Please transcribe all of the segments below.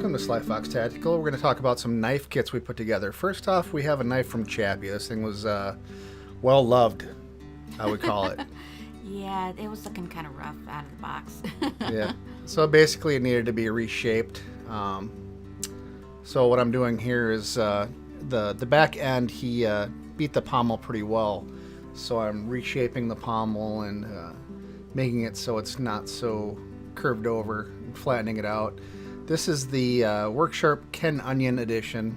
welcome to Sly Fox Tactical. We're going to talk about some knife kits we put together. First off, we have a knife from Chappie. This thing was well loved, I would call it. Yeah, it was looking kind of rough out of the box. Yeah. So basically, it needed to be reshaped. So what I'm doing here is the back end. He beat the pommel pretty well, so I'm reshaping the pommel and making it so it's not so curved over, and flattening it out. This is the Worksharp Ken Onion edition,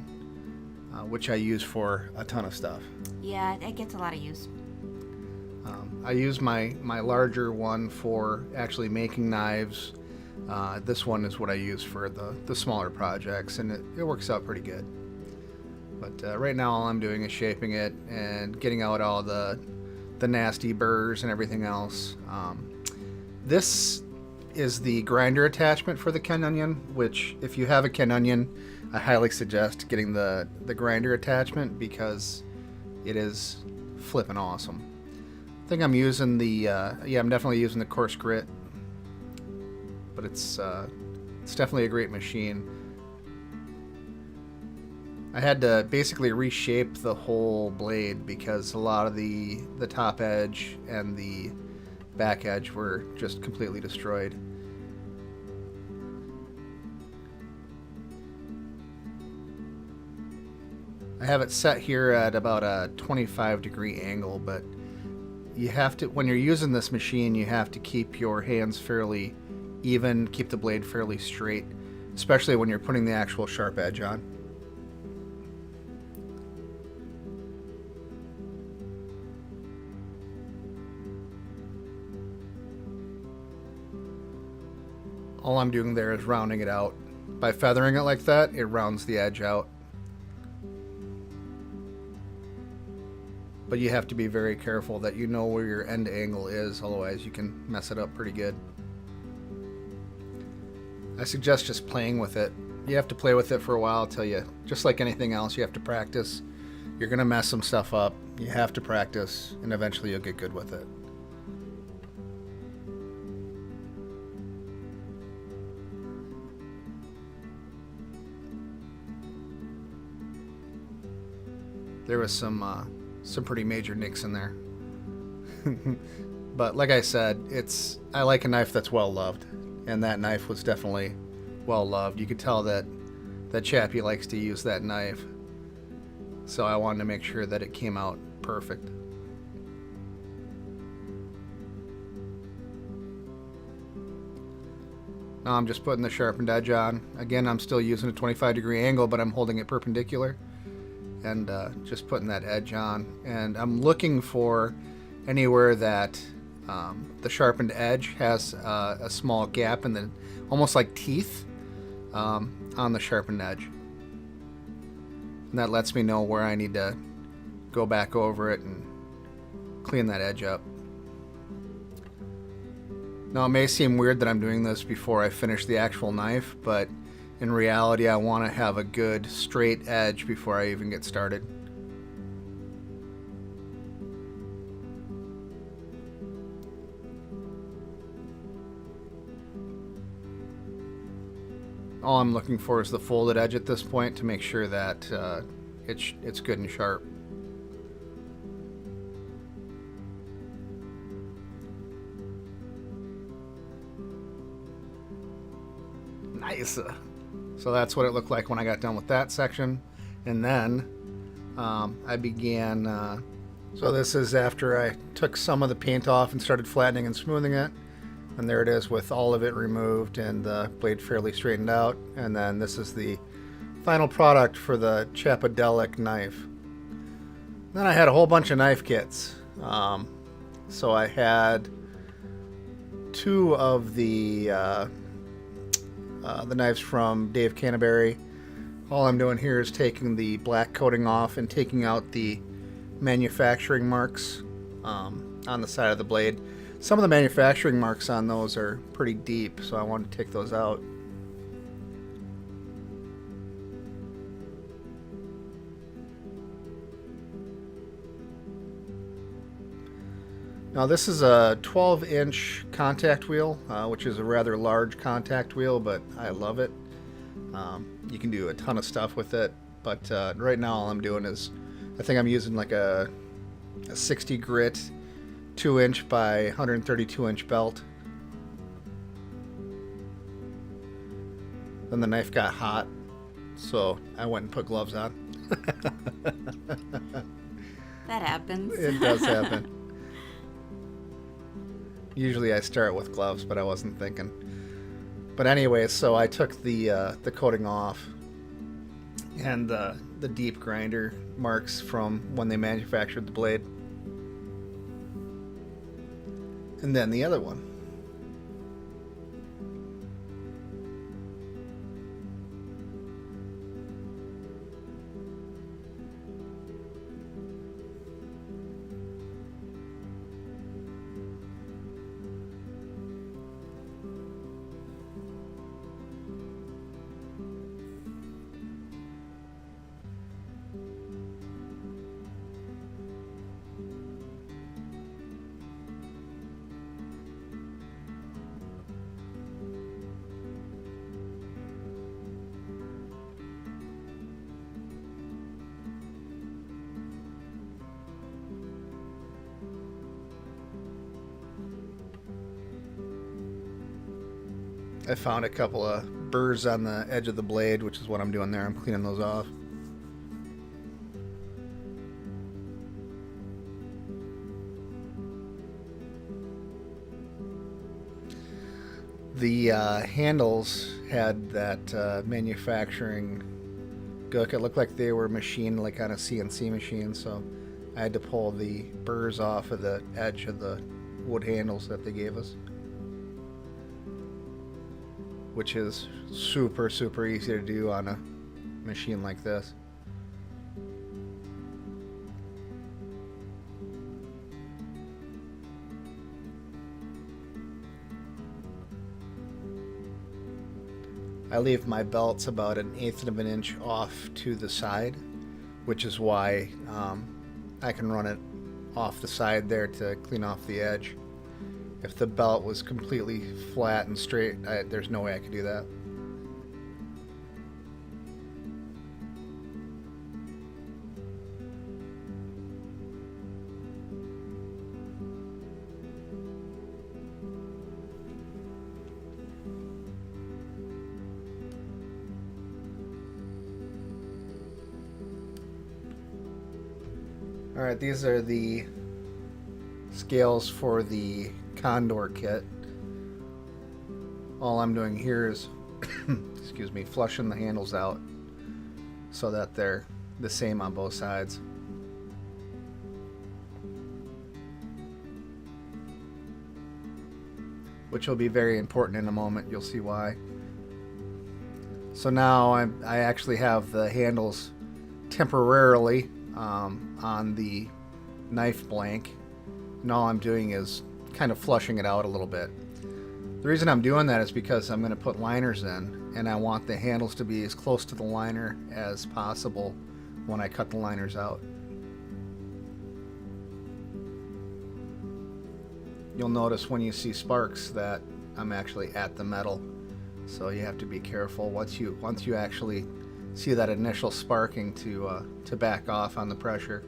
which I use for a ton of stuff. Yeah, it gets a lot of use. I use my larger one for actually making knives. This one is what I use for the smaller projects, and it works out pretty good. But right now all I'm doing is shaping it and getting out all the nasty burrs and everything else. This is the grinder attachment for the Ken Onion, which if you have a Ken Onion, I highly suggest getting the grinder attachment because it is flippin' awesome. I think I'm using I'm definitely using the coarse grit, but it's definitely a great machine. I had to basically reshape the whole blade because a lot of the top edge and the back edge were just completely destroyed. I have it set here at about a 25-degree angle, but you have to, when you're using this machine, you have to keep your hands fairly even, keep the blade fairly straight, especially when you're putting the actual sharp edge on. All I'm doing there is rounding it out. By feathering it like that, it rounds the edge out. But you have to be very careful that you know where your end angle is, otherwise you can mess it up pretty good. I suggest just playing with it. You have to play with it for a while till you, just like anything else, you have to practice. You're going to mess some stuff up. You have to practice, and eventually you'll get good with it. There was some pretty major nicks in there. But like I said, I like a knife that's well loved, and that knife was definitely well loved. You could tell that Chappie likes to use that knife, so I wanted to make sure that it came out perfect. Now I'm just putting the sharpened edge on. Again, I'm still using a 25-degree angle, but I'm holding it perpendicular and just putting that edge on. And I'm looking for anywhere that the sharpened edge has a small gap in the, almost like teeth on the sharpened edge. And that lets me know where I need to go back over it and clean that edge up. Now it may seem weird that I'm doing this before I finish the actual knife, but in reality I want to have a good straight edge before I even get started. All I'm looking for is the folded edge at this point to make sure that it's good and sharp. Nice. So that's what it looked like when I got done with that section. And then I began, so this is after I took some of the paint off and started flattening and smoothing it. And there it is with all of it removed and the blade fairly straightened out. And then this is the final product for the Chapadelic knife. Then I had a whole bunch of knife kits. So I had two of the knives from Dave Canterbury. All I'm doing here is taking the black coating off and taking out the manufacturing marks on the side of the blade. Some of the manufacturing marks on those are pretty deep, so I wanted to take those out. Now this is a 12-inch contact wheel, which is a rather large contact wheel, but I love it. You can do a ton of stuff with it, but right now all I'm doing is, I think I'm using like a 60 grit 2-inch by 132-inch belt. Then the knife got hot, so I went and put gloves on. That happens. It does happen. Usually I start with gloves, but I wasn't thinking. But anyway, so I took the coating off, and the deep grinder marks from when they manufactured the blade, and then the other one. I found a couple of burrs on the edge of the blade, which is what I'm doing there. I'm cleaning those off. The handles had that manufacturing gook. It looked like they were machined like on a CNC machine, so I had to pull the burrs off of the edge of the wood handles that they gave us, which is super, super easy to do on a machine like this. I leave my belts about 1/8 of an inch off to the side, which is why I can run it off the side there to clean off the edge. If the belt was completely flat and straight, there's no way I could do that. Alright, these are the scales for the Condor kit. All I'm doing here is excuse me, flushing the handles out so that they're the same on both sides. Which will be very important in a moment. You'll see why. So now I actually have the handles temporarily on the knife blank, and all I'm doing is kind of flushing it out a little bit. The reason I'm doing that is because I'm going to put liners in, and I want the handles to be as close to the liner as possible when I cut the liners out. You'll notice when you see sparks that I'm actually at the metal, so you have to be careful once you actually see that initial sparking to back off on the pressure.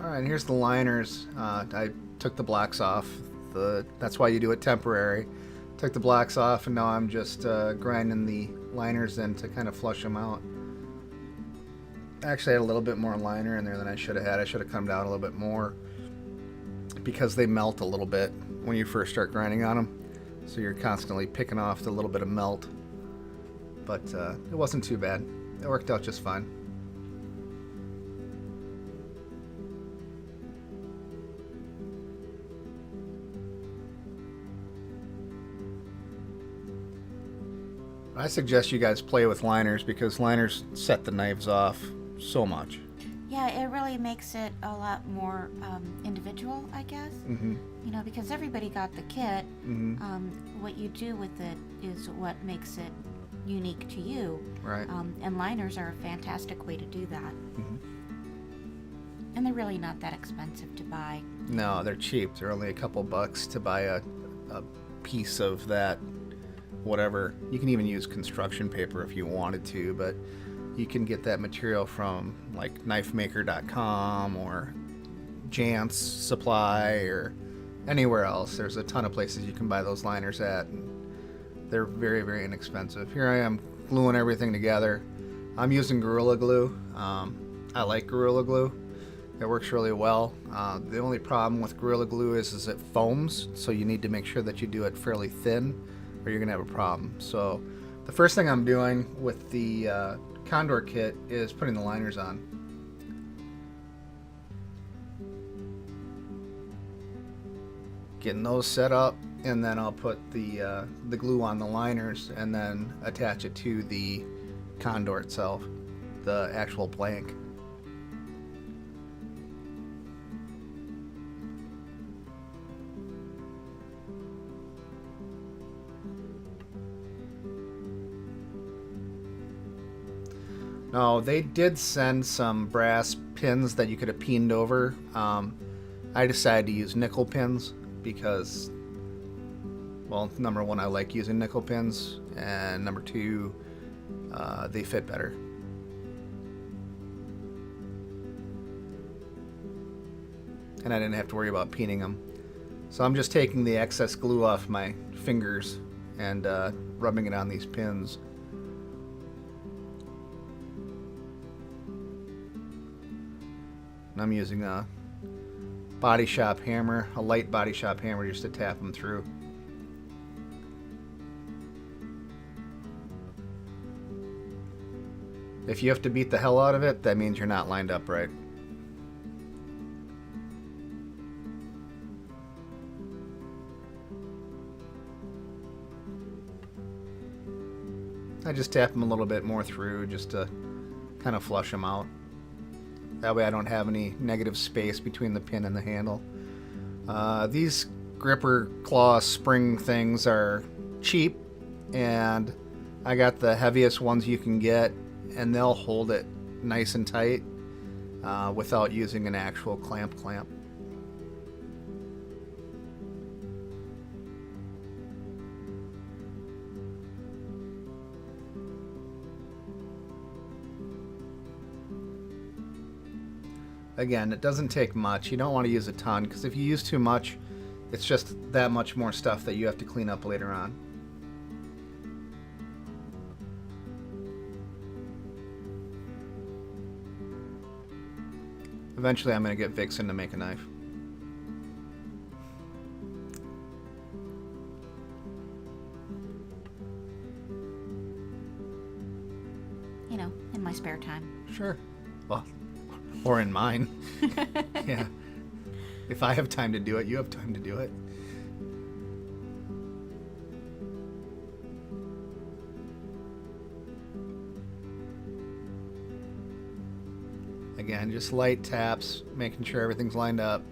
Alright, here's the liners. I took the blocks off. That's why you do it temporary. Took the blocks off, and now I'm just grinding the liners in to kind of flush them out. Actually, I had a little bit more liner in there than I should have had. I should have come down a little bit more because they melt a little bit when you first start grinding on them. So you're constantly picking off the little bit of melt. But it wasn't too bad. It worked out just fine. I suggest you guys play with liners because liners set the knives off so much. Yeah, it really makes it a lot more individual, I guess. Mm-hmm. You know, because everybody got the kit. Mm-hmm. What you do with it is what makes it unique to you. Right. And liners are a fantastic way to do that. Mm-hmm. And they're really not that expensive to buy. No, they're cheap. They're only a couple bucks to buy a piece of that, whatever. You can even use construction paper if you wanted to, but you can get that material from like knifemaker.com or Jantz Supply or anywhere else. There's a ton of places you can buy those liners at, and they're very, very inexpensive. Here I am gluing everything together. I'm using Gorilla Glue. I like Gorilla Glue. It works really well. The only problem with Gorilla Glue is it foams, so you need to make sure that you do it fairly thin or you're going to have a problem. So the first thing I'm doing with the Condor kit is putting the liners on. Getting those set up, and then I'll put the glue on the liners and then attach it to the Condor itself, the actual blank. No, they did send some brass pins that you could have peened over. I decided to use nickel pins because, well, number one, I like using nickel pins, and number two, they fit better. And I didn't have to worry about peening them. So I'm just taking the excess glue off my fingers and rubbing it on these pins. I'm using a body shop hammer, a light body shop hammer, just to tap them through. If you have to beat the hell out of it, that means you're not lined up right. I just tap them a little bit more through just to kind of flush them out. That way I don't have any negative space between the pin and the handle. These gripper claw spring things are cheap, and I got the heaviest ones you can get, and they'll hold it nice and tight without using an actual clamp. Again, it doesn't take much. You don't want to use a ton, because if you use too much, it's just that much more stuff that you have to clean up later on. Eventually I'm going to get Vixen to make a knife. You know, in my spare time. Sure. Well, or in mine. Yeah. If I have time to do it, you have time to do it. Again, just light taps, making sure everything's lined up.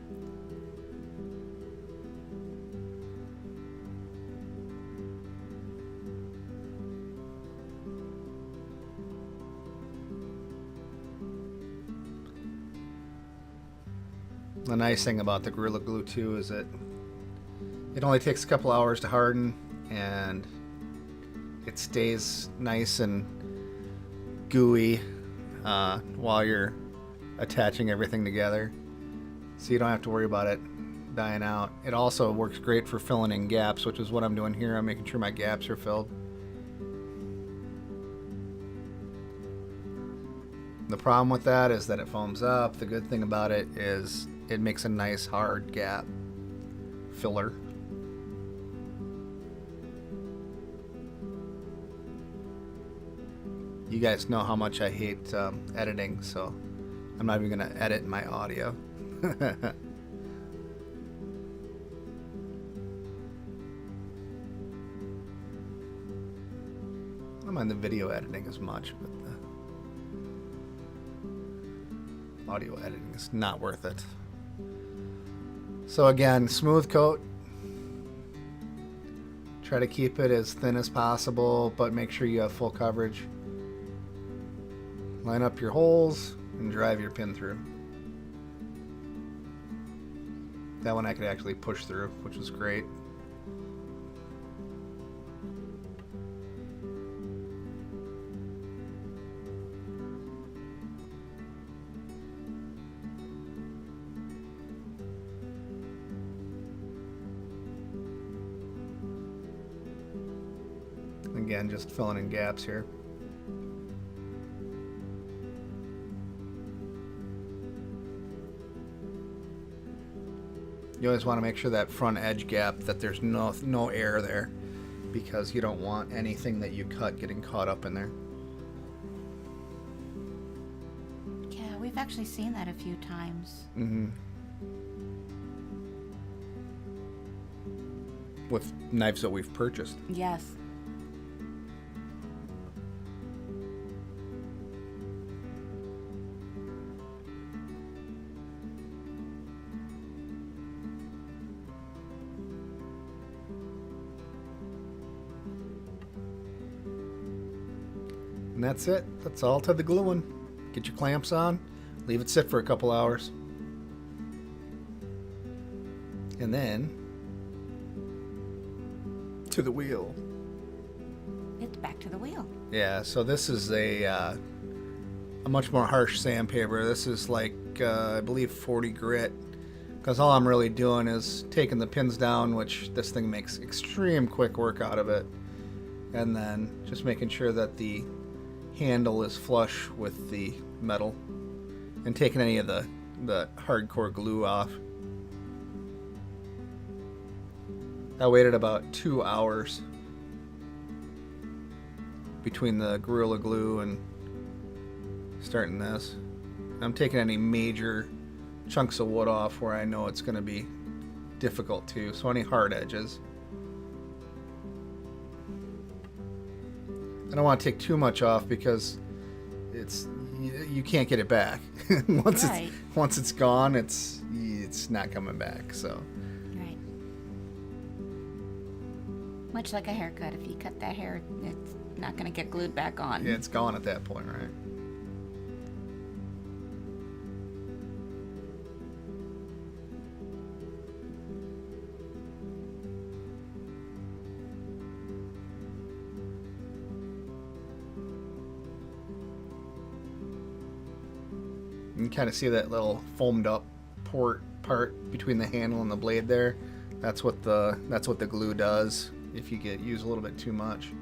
The nice thing about the Gorilla Glue too is that it only takes a couple hours to harden, and it stays nice and gooey while you're attaching everything together, so you don't have to worry about it dying out. It also works great for filling in gaps, which is what I'm doing here. I'm making sure my gaps are filled. The problem with that is that it foams up. The good thing about it is it makes a nice hard gap filler. You guys know how much I hate editing, so I'm not even going to edit my audio. mind the video editing as much, but the audio editing is not worth it. So again, smooth coat. Try to keep it as thin as possible, but make sure you have full coverage. Line up your holes and drive your pin through. That one I could actually push through, which was great. Again, just filling in gaps here. You always want to make sure that front edge gap, that there's no air there, because you don't want anything that you cut getting caught up in there. Yeah, we've actually seen that a few times. With knives that we've purchased. Yes. And that's it. That's all to the gluing. Get your clamps on, leave it sit for a couple hours. And then to the wheel. It's back to the wheel. Yeah, so this is a much more harsh sandpaper. This is like, I believe 40 grit. Because all I'm really doing is taking the pins down, which this thing makes extreme quick work out of it. And then just making sure that the handle is flush with the metal. And taking any of the hardcore glue off. I waited about 2 hours between the Gorilla Glue and starting this. I'm taking any major chunks of wood off where I know it's going to be difficult to, so any hard edges. I don't want to take too much off because you can't get it back. once it's gone, it's not coming back. So right, much like a haircut. If you cut that hair, it's not going to get glued back on. yeah, it's gone at that point, right? You can kind of see that little foamed up part between the handle and the blade there. That's what the glue does if you use a little bit too much.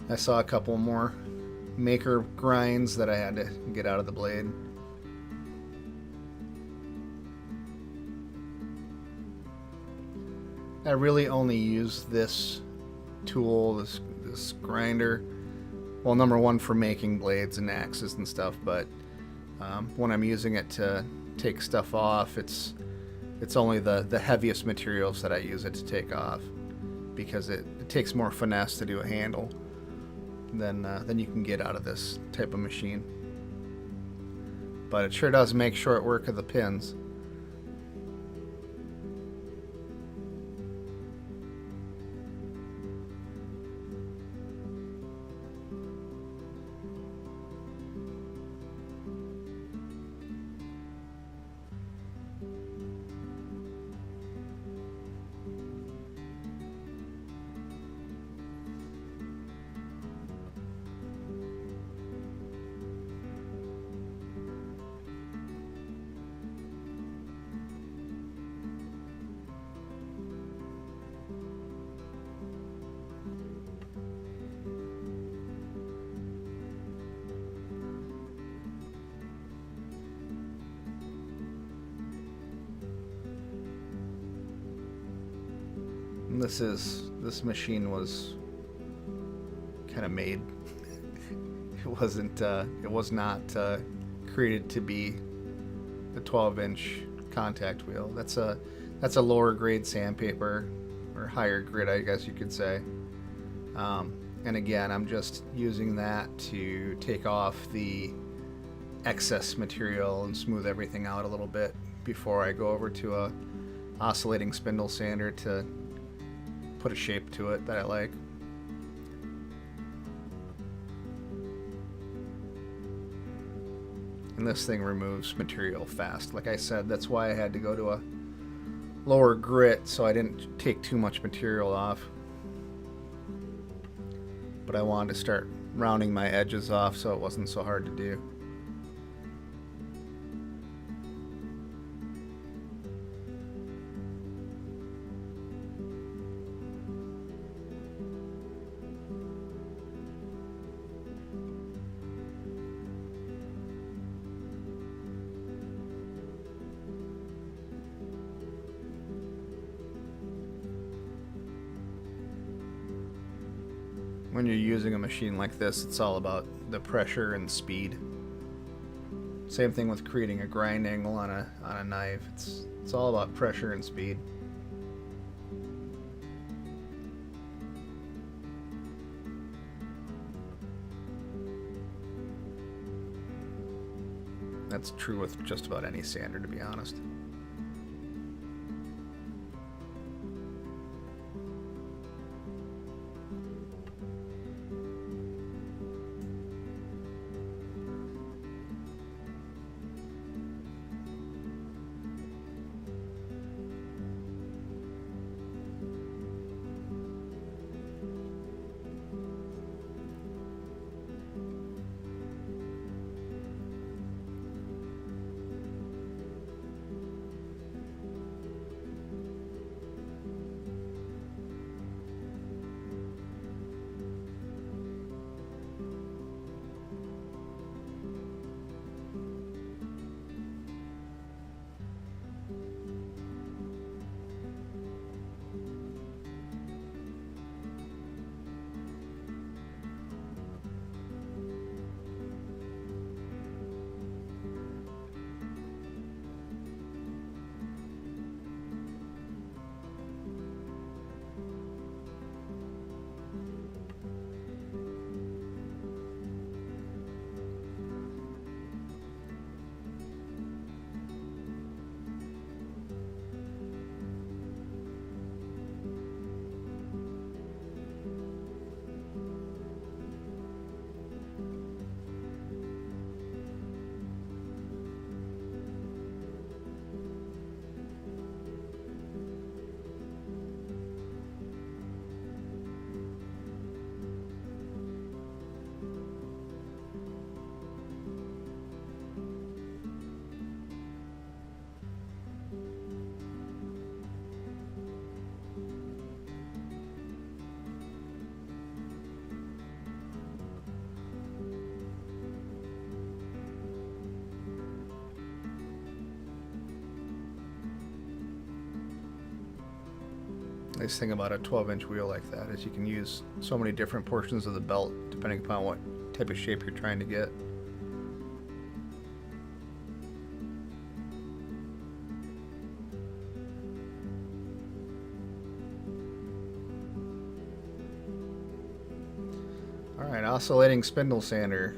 I saw a couple more maker grinds that I had to get out of the blade. I really only use this tool, this grinder, well, number one for making blades and axes and stuff, but when I'm using it to take stuff off, it's only the heaviest materials that I use it to take off, because it takes more finesse to do a handle than you can get out of this type of machine. But it sure does make short work of the pins. And this machine was kind of made. It was not created to be the 12-inch contact wheel. That's a lower grade sandpaper, or higher grit, I guess you could say. And again, I'm just using that to take off the excess material and smooth everything out a little bit before I go over to a oscillating spindle sander to put a shape to it that I like. And this thing removes material fast. Like I said, that's why I had to go to a lower grit so I didn't take too much material off. But I wanted to start rounding my edges off so it wasn't so hard to do. When you're using a machine like this, it's all about the pressure and speed. Same thing with creating a grind angle on a knife. It's all about pressure and speed. That's true with just about any sander, to be honest. Nice thing about a 12-inch wheel like that is you can use so many different portions of the belt depending upon what type of shape you're trying to get. Alright, oscillating spindle sander.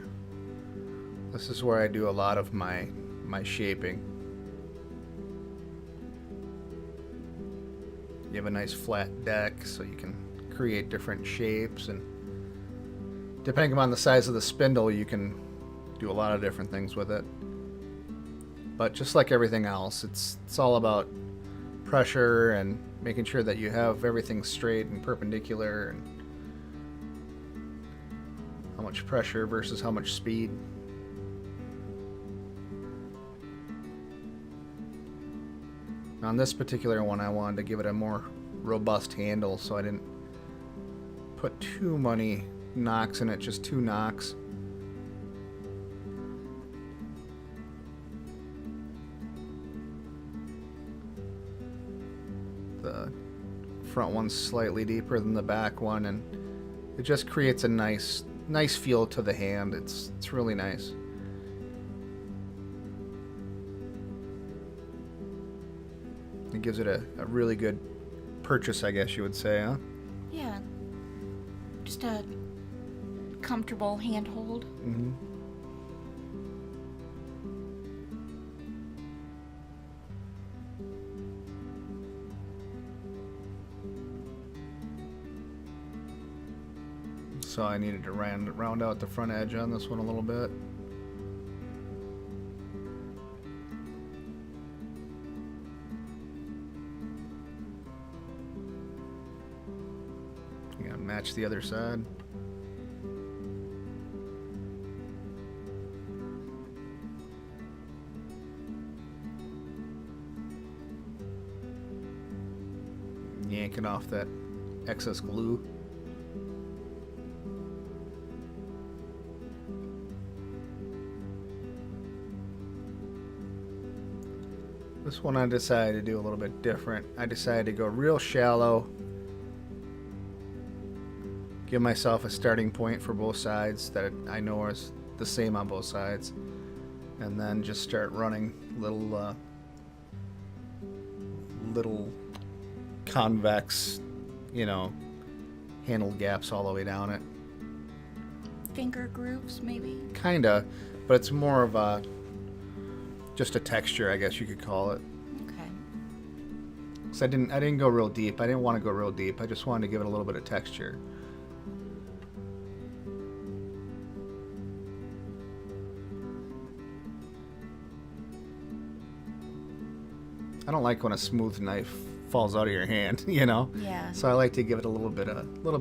This is where I do a lot of my shaping. You have a nice flat deck so you can create different shapes, and depending upon the size of the spindle you can do a lot of different things with it. But just like everything else, it's all about pressure and making sure that you have everything straight and perpendicular, and how much pressure versus how much speed. On this particular one, I wanted to give it a more robust handle, so I didn't put too many knocks in it, just 2 knocks. The front one's slightly deeper than the back one, and it just creates a nice feel to the hand. It's really nice. It gives it a really good purchase, I guess you would say, huh? Yeah. Just a comfortable handhold. Mm-hmm. So I needed to round out the front edge on this one a little bit. Yeah, match the other side. Yanking off that excess glue. This one I decided to do a little bit different. I decided to go real shallow, give myself a starting point for both sides that I know is the same on both sides, and then just start running little convex, handle gaps all the way down it. Finger grooves, maybe? Kinda, but it's more of just a texture, I guess you could call it. Okay. So I didn't go real deep. I didn't want to go real deep. I just wanted to give it a little bit of texture. I don't like when a smooth knife falls out of your hand, Yeah. So I like to give it a little bit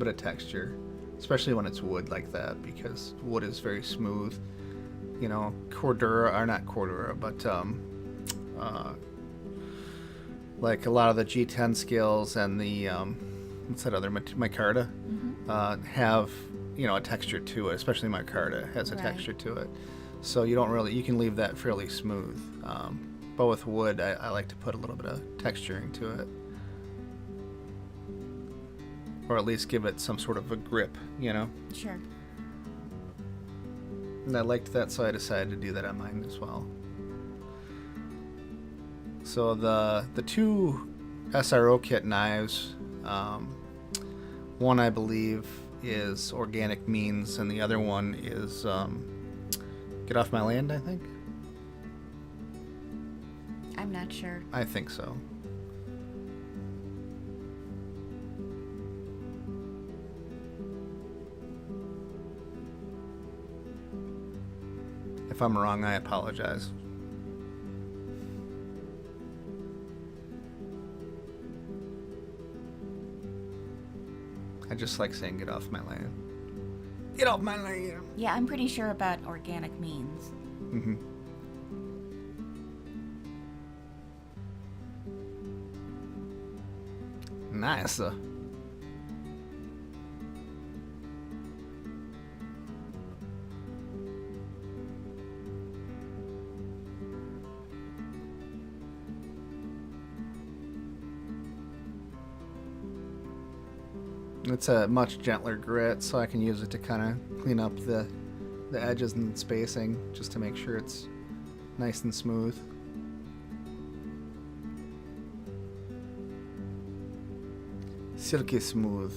of texture, especially when it's wood like that, because wood is very smooth. Cordura, or not Cordura, but like a lot of the G10 scales and the what's that other micarta have a texture to it. Especially micarta has a Right. texture to it, so you can leave that fairly smooth. But with wood, I like to put a little bit of texturing to it, or at least give it some sort of a grip, Sure. And I liked that, so I decided to do that on mine as well. So the two SRO kit knives, one I believe is Organic Means, and the other one is Get Off My Land, I think. I'm not sure. I think so. If I'm wrong, I apologize. I just like saying get off my land. Get off my land. Yeah, I'm pretty sure about Organic Means. Mm-hmm. Nice. It's a much gentler grit, so I can use it to kind of clean up the edges and spacing, just to make sure it's nice and smooth. Silky smooth.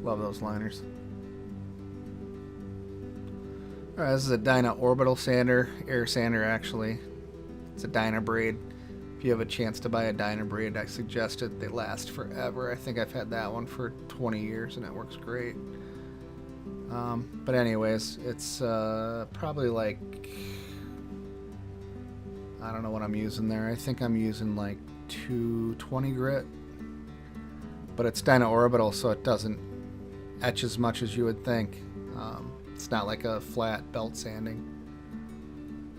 Love those liners. Alright, this is a Dyna Orbital sander, air sander actually. It's a Dynabrade. If you have a chance to buy a Dynabrade, I suggest it. They last forever. I think I've had that one for 20 years and it works great. But anyways, it's probably like, I don't know what I'm using there. I think I'm using like 220 grit. But it's Dyna Orbital, so it doesn't etch as much as you would think. It's not like a flat belt sanding.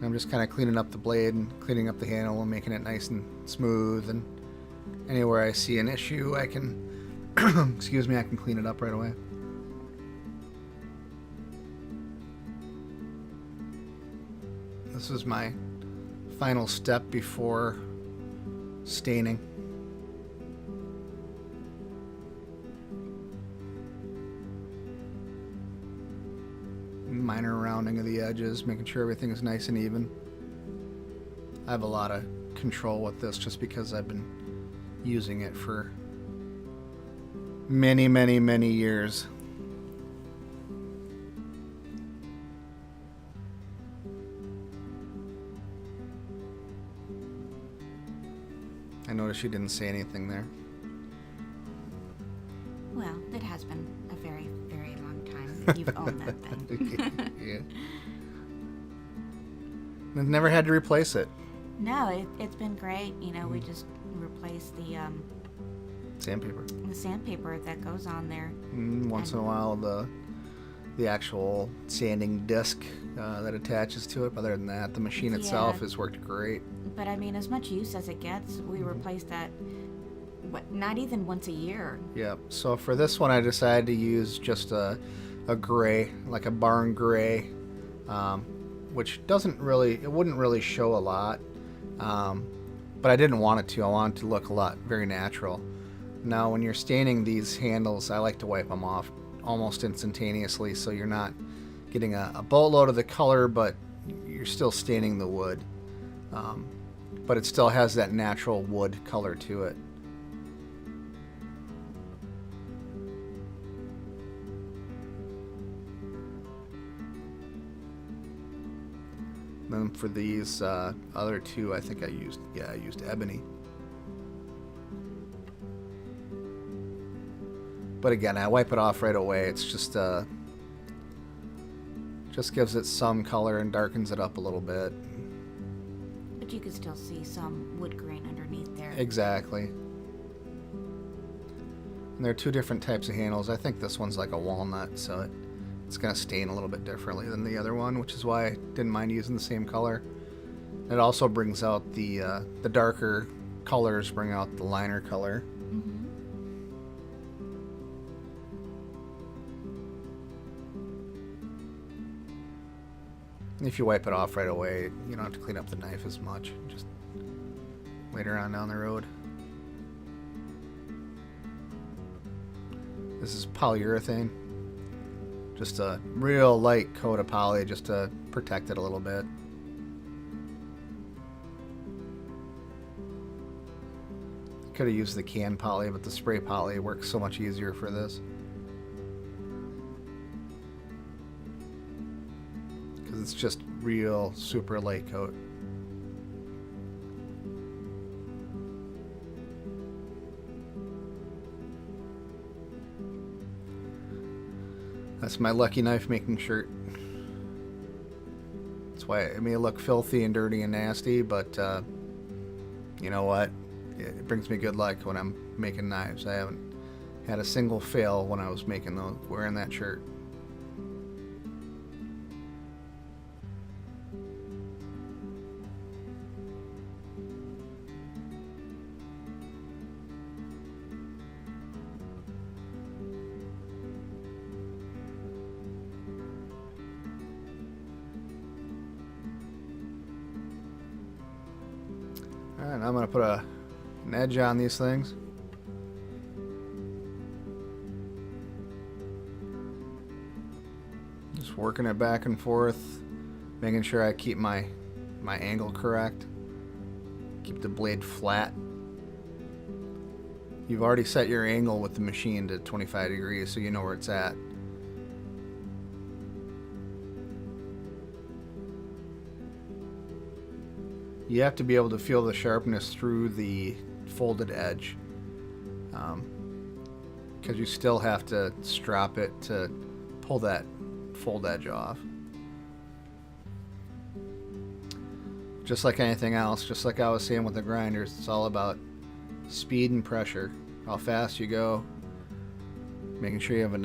I'm just kind of cleaning up the blade and cleaning up the handle and making it nice and smooth. And anywhere I see an issue, I can, excuse me, I can clean it up right away. This is my final step before staining. Minor rounding of the edges, making sure everything is nice and even. I have a lot of control with this just because I've been using it for many, many, many years. I noticed you didn't say anything there. Well, it has been a very, very long time that you've owned that thing. Yeah. I've never had to replace it. No, it's been great. You know, we just replaced Sandpaper. the sandpaper that goes on there. Once in a while, the actual sanding disc that attaches to it. Other than that, the machine itself Yeah. has worked great. But I mean, as much use as it gets, we replace that. Not even once a year. Yep. So for this one, I decided to use just a gray, like a barn gray, which wouldn't really show a lot. But I didn't want it to. I wanted it to look very natural. Now, when you're staining these handles, I like to wipe them off almost instantaneously, so you're not getting a boatload of the color, but you're still staining the wood. But it still has that natural wood color to it. Then for these other two, I think I used ebony. But again, I wipe it off right away. It's just gives it some color and darkens it up a little bit. But you can still see some wood grain underneath there. Exactly. And there are two different types of handles. I think this one's like a walnut, so it's going to stain a little bit differently than the other one, which is why I didn't mind using the same color. It also brings out the darker colors, bring out the liner color. Mm-hmm. If you wipe it off right away, you don't have to clean up the knife as much. Just later on down the road. This is polyurethane. Just a real light coat of poly just to protect it a little bit. Could have used the can poly, but the spray poly works so much easier for this. Because it's just real super light coat. That's my Lucky Knife making shirt. That's why it may look filthy and dirty and nasty, but you know what? It brings me good luck when I'm making knives. I haven't had a single fail when I was wearing that shirt. Alright, I'm going to put an edge on these things. Just working it back and forth, making sure I keep my angle correct. Keep the blade flat. You've already set your angle with the machine to 25 degrees, so you know where it's at. You have to be able to feel the sharpness through the folded edge, because you still have to strop it to pull that fold edge off. Just like anything else, just like I was saying with the grinders, it's all about speed and pressure. How fast you go, making sure you have a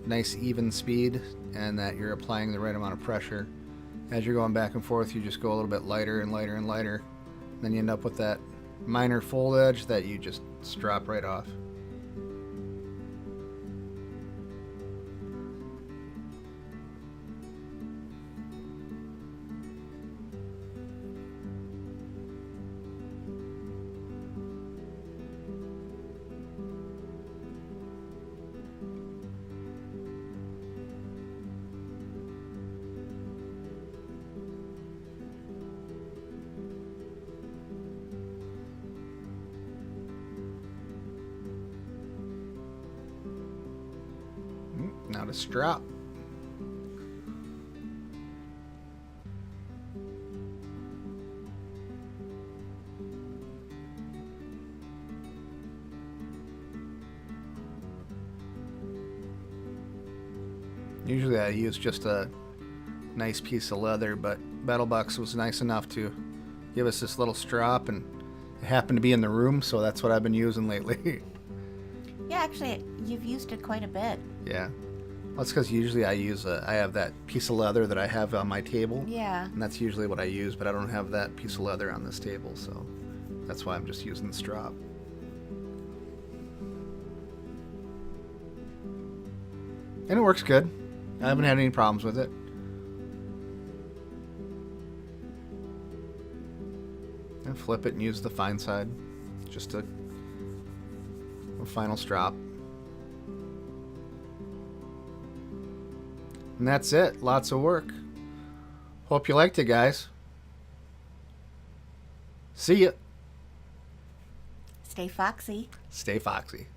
nice even speed and that you're applying the right amount of pressure. As you're going back and forth, you just go a little bit lighter and lighter and lighter. Then you end up with that minor fold edge that you just strop right off. a strap. Usually I use just a nice piece of leather, but BattleBox was nice enough to give us this little strap, and it happened to be in the room, so that's what I've been using lately. Yeah, actually, you've used it quite a bit. Yeah. Well, that's because usually I have that piece of leather that I have on my table, Yeah. and that's usually what I use, but I don't have that piece of leather on this table, so that's why I'm just using the strap. And it works good. I haven't had any problems with it. And flip it and use the fine side. Just a final strap. And that's it. Lots of work. Hope you liked it, guys. See ya. Stay foxy. Stay foxy.